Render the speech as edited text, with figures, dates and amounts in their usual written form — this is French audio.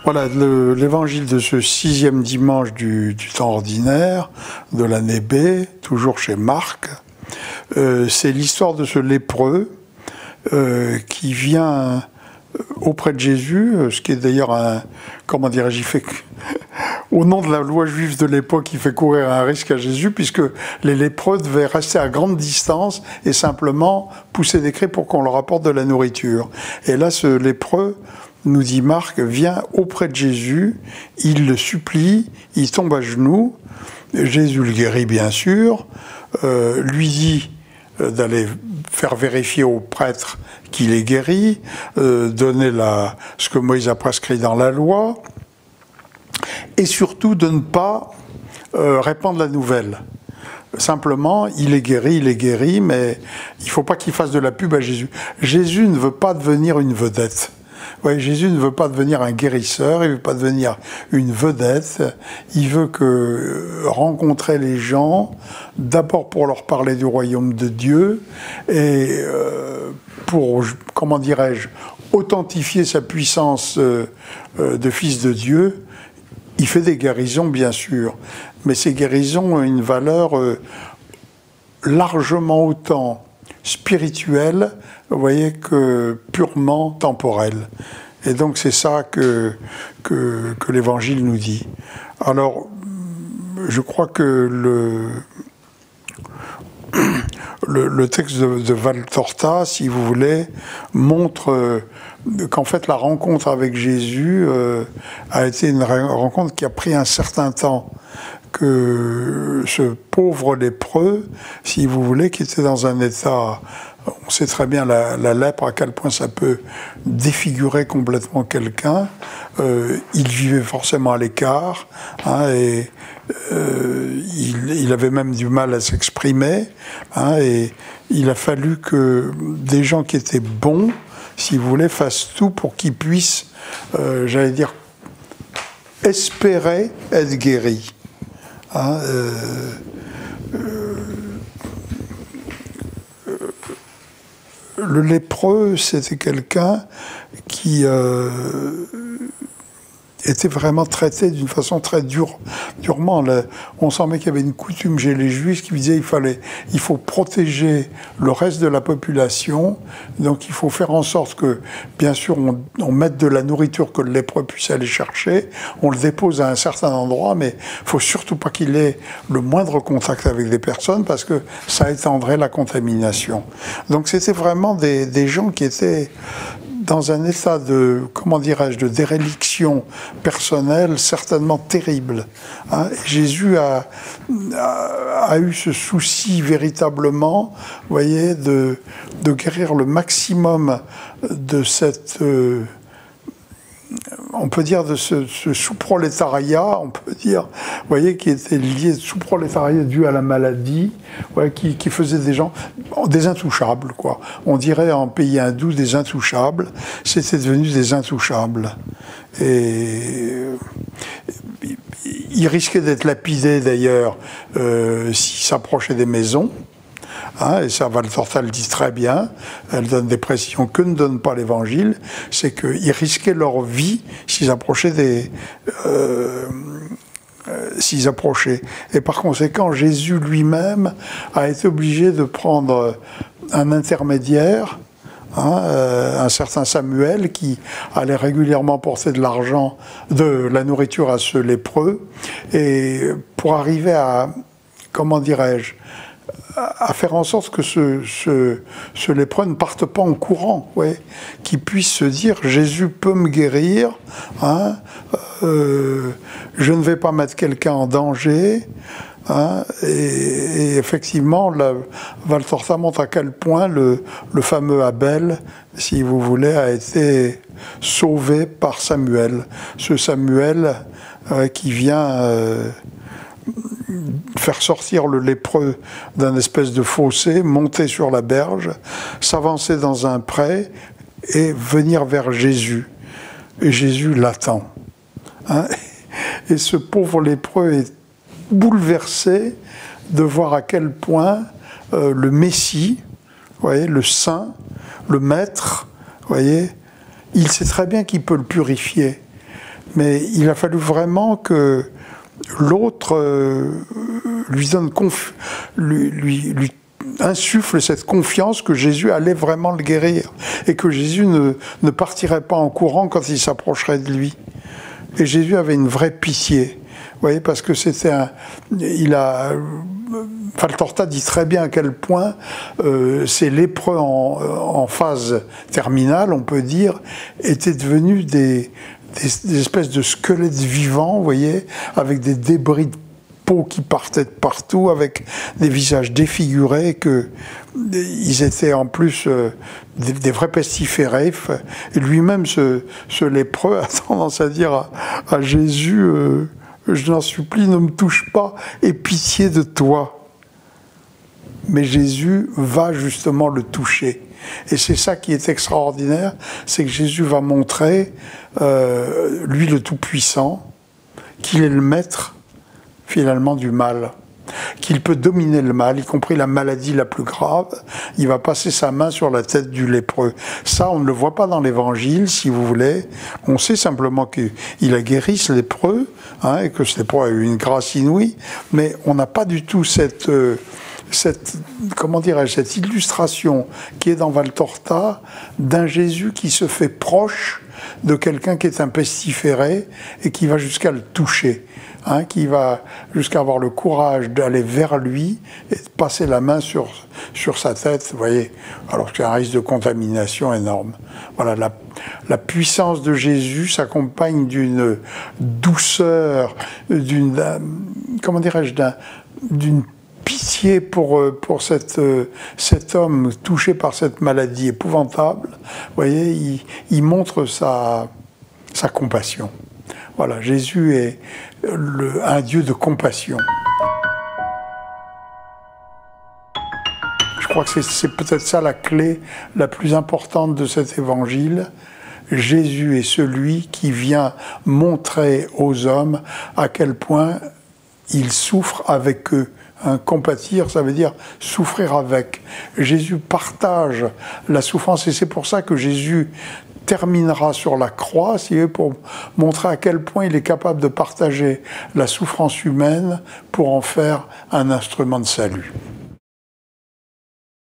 Voilà, l'évangile de ce 6e dimanche du temps ordinaire, de l'année B, toujours chez Marc, c'est l'histoire de ce lépreux qui vient auprès de Jésus, ce qui est d'ailleurs un, comment dirais-je, il fait, au nom de la loi juive de l'époque, il fait courir un risque à Jésus, puisque les lépreux devaient rester à grande distance et simplement pousser des cris pour qu'on leur apporte de la nourriture. Et là, ce lépreux, nous dit Marc, vient auprès de Jésus, il le supplie, il tombe à genoux, Jésus le guérit bien sûr, lui dit d'aller faire vérifier au prêtre qu'il est guéri, donner ce que Moïse a prescrit dans la loi, et surtout de ne pas répandre la nouvelle. Simplement, il est guéri, mais il ne faut pas qu'il fasse de la pub à Jésus. Jésus ne veut pas devenir une vedette. Ouais, Jésus ne veut pas devenir un guérisseur, il ne veut pas devenir une vedette, il veut rencontrer les gens, d'abord pour leur parler du royaume de Dieu, et pour, comment dirais-je, authentifier sa puissance de fils de Dieu. Il fait des guérisons, bien sûr, mais ces guérisons ont une valeur largement autant spirituelle, vous voyez, que purement temporelle. Et donc c'est ça que l'Évangile nous dit. Alors, je crois que le texte de Valtorta, si vous voulez, montre qu'en fait la rencontre avec Jésus a été une rencontre qui a pris un certain temps, que ce pauvre lépreux, si vous voulez, qui était dans un état, on sait très bien la lèpre, à quel point ça peut défigurer complètement quelqu'un, il vivait forcément à l'écart, hein, et il avait même du mal à s'exprimer, hein, et il a fallu que des gens qui étaient bons, si vous voulez, fassent tout pour qu'ils puissent, j'allais dire, espérer être guéris. Hein, le lépreux, c'était quelqu'un qui était vraiment traité d'une façon très durement. On sentait qu'il y avait une coutume chez les Juifs qui disait il faut protéger le reste de la population, donc il faut faire en sorte que, bien sûr, on mette de la nourriture que le lépreux puisse aller chercher, on le dépose à un certain endroit, mais il ne faut surtout pas qu'il ait le moindre contact avec des personnes, parce que ça étendrait la contamination. Donc c'était vraiment des gens qui étaient dans un état de, comment dirais-je, de déréliction personnelle certainement terrible. Hein. Jésus a eu ce souci véritablement, vous voyez, de guérir le maximum de cette, on peut dire, de ce sous-prolétariat, on peut dire, vous voyez, qui était lié, sous-prolétariat dû à la maladie, ouais, qui faisait des gens, des intouchables, quoi. On dirait en pays hindou des intouchables, c'était devenu des intouchables. Et il risquait d'être lapidé, d'ailleurs, s'il s'approchait des maisons. Hein, et ça, Valtorta le dit très bien, elle donne des précisions que ne donne pas l'Évangile, c'est qu'ils risquaient leur vie s'ils approchaient s'ils approchaient. Et par conséquent, Jésus lui-même a été obligé de prendre un intermédiaire, hein, un certain Samuel, qui allait régulièrement porter de l'argent, de la nourriture à ce lépreux, et pour arriver à, comment dirais-je, à faire en sorte que ce lépreux ne parte pas en courant, ouais, qu'il puisse se dire « Jésus peut me guérir, hein, je ne vais pas mettre quelqu'un en danger hein, ». Et effectivement, Valtorta montre à quel point le fameux Abel, si vous voulez, a été sauvé par Samuel. Ce Samuel qui vient faire sortir le lépreux d'un espèce de fossé, monter sur la berge, s'avancer dans un pré et venir vers Jésus. Et Jésus l'attend. Hein, et ce pauvre lépreux est bouleversé de voir à quel point le Messie, vous voyez, le Saint, le Maître, vous voyez, il sait très bien qu'il peut le purifier. Mais il a fallu vraiment que l'autre lui insuffle cette confiance que Jésus allait vraiment le guérir et que Jésus ne partirait pas en courant quand il s'approcherait de lui. Et Jésus avait une vraie pitié, vous voyez, parce que c'était Valtorta dit très bien à quel point ces lépreux en phase terminale, on peut dire, étaient devenus des espèces de squelettes vivants, vous voyez, avec des débris de peau qui partaient de partout, avec des visages défigurés, ils étaient en plus des vrais pestiférés. Et lui-même, ce lépreux, a tendance à dire à Jésus, je n'en supplie, ne me touche pas, aie pitié de toi. Mais Jésus va justement le toucher. Et c'est ça qui est extraordinaire, c'est que Jésus va montrer, lui le Tout-Puissant, qu'il est le maître, finalement, du mal, qu'il peut dominer le mal, y compris la maladie la plus grave. Il va passer sa main sur la tête du lépreux. Ça, on ne le voit pas dans l'Évangile, si vous voulez. On sait simplement qu'il a guéri ce lépreux, hein, et que ce lépreux a eu une grâce inouïe, mais on n'a pas du tout cette illustration qui est dans Valtorta d'un Jésus qui se fait proche de quelqu'un qui est un pestiféré et qui va jusqu'à le toucher, hein, qui va jusqu'à avoir le courage d'aller vers lui et de passer la main sur sa tête, vous voyez, alors qu'il y a un risque de contamination énorme. Voilà, la puissance de Jésus s'accompagne d'une douceur, d'une pitié pour cet homme touché par cette maladie épouvantable. Vous voyez, il montre sa compassion. Voilà, Jésus est un Dieu de compassion. Je crois que c'est peut-être ça la clé la plus importante de cet évangile. Jésus est celui qui vient montrer aux hommes à quel point il souffre avec eux. Compatir, ça veut dire souffrir avec. Jésus partage la souffrance et c'est pour ça que Jésus terminera sur la croix, pour montrer à quel point il est capable de partager la souffrance humaine pour en faire un instrument de salut.